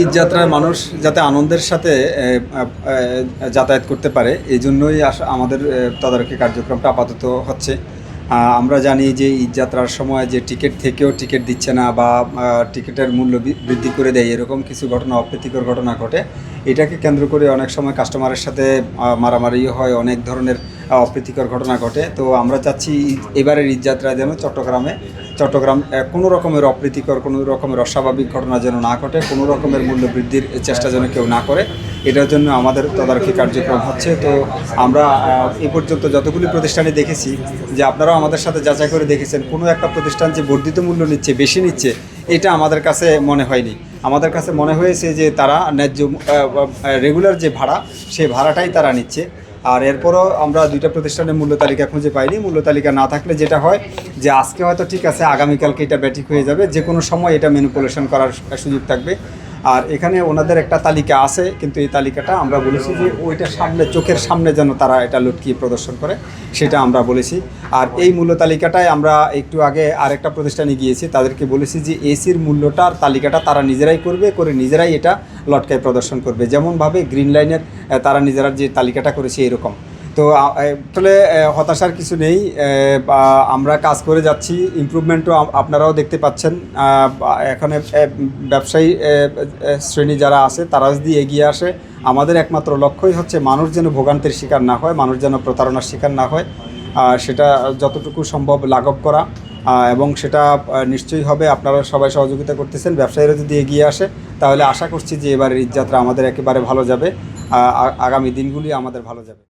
ঈদযাত্রায় মানুষ যাতে আনন্দের সাথে যাতায়াত করতে পারে এই জন্যই আমাদের তদারকি কার্যক্রমটা আপাতত হচ্ছে। আমরা জানি যে ঈদযাত্রার সময় যে টিকিট থেকেও টিকিট দিচ্ছে না বা টিকিটের মূল্য বৃদ্ধি করে দেয়, এরকম কিছু ঘটনা, অপ্রীতিকর ঘটনা ঘটে। এটাকে কেন্দ্র করে অনেক সময় কাস্টমারের সাথে মারামারিও হয়, অনেক ধরনের অপ্রীতিকর ঘটনা ঘটে। তো আমরা চাচ্ছি এবারের ঈদযাত্রায় যেন চট্টগ্রাম কোনো রকমের অপ্রীতিকর, কোনো রকমের অস্বাভাবিক ঘটনা যেন না ঘটে, কোনো রকমের মূল্য বৃদ্ধির চেষ্টা যেন কেউ না করে, এটার জন্য আমাদের তদারকি কার্যক্রম হচ্ছে। তো আমরা এই পর্যন্ত যতগুলি প্রতিষ্ঠানে দেখেছি, যে আপনারাও আমাদের সাথে যাচাই করে দেখেছেন, কোনো একটা প্রতিষ্ঠান যে বর্ধিত মূল্য নিচ্ছে, বেশি নিচ্ছে, এটা আমাদের কাছে মনে হয়নি। আমাদের কাছে মনে হয়েছে যে তারা ন্যায্য রেগুলার যে ভাড়া, সেই ভাড়াটাই তারা নিচ্ছে। আর এরপরও আমরা দুইটা প্রতিষ্ঠানের মূল্য তালিকা খুঁজে পাইনি। মূল্য তালিকা না থাকলে যেটা হয় যে আজকে হয়তো ঠিক আছে, আগামীকালকে এটা ব্যাটিক হয়ে যাবে, যে কোনো সময় এটা ম্যানিপুলেশন করার সুযোগ থাকবে। আর এখানে ওনাদের একটা তালিকা আছে, কিন্তু এই তালিকাটা আমরা বলেছি যে ওইটা সামনে, চোখের সামনে যেন তারা এটা লটকিয়ে প্রদর্শন করে, সেটা আমরা বলেছি। আর এই মূল্য তালিকাটায় আমরা একটু আগে আরেকটা প্রতিষ্ঠানে গিয়েছি, তাদেরকে বলেছি যে এসির মূল্যটার তালিকাটা তারা নিজেরাই করে নিজেরাই এটা লটকায় প্রদর্শন করবে, যেমনভাবে গ্রিন লাইনের তারা নিজেরা যে তালিকাটা করেছে এরকম। তো আসলে হতাশার কিছু নেই, আমরা কাজ করে যাচ্ছি, ইমপ্রুভমেন্টও আপনারাও দেখতে পাচ্ছেন। এখানে ব্যবসায়ী শ্রেণী যারা আছে তারা যদি এগিয়ে আসে, আমাদের একমাত্র লক্ষ্যই হচ্ছে মানুষ যেন ভোগান্তির শিকার না হয়, মানুষ যেন প্রতারণার শিকার না হয়, সেটা যতটুকু সম্ভব লাঘব করা, এবং সেটা নিশ্চয়ই হবে। আপনারা সবাই সহযোগিতা করতেছেন। ব্যবসায়ীরা যদি এগিয়ে আসে, তাহলে আশা করছি যে এবারের ঈদযাত্রা আমাদের একেবারে ভালো যাবে, আগামী দিনগুলি আমাদের ভালো যাবে।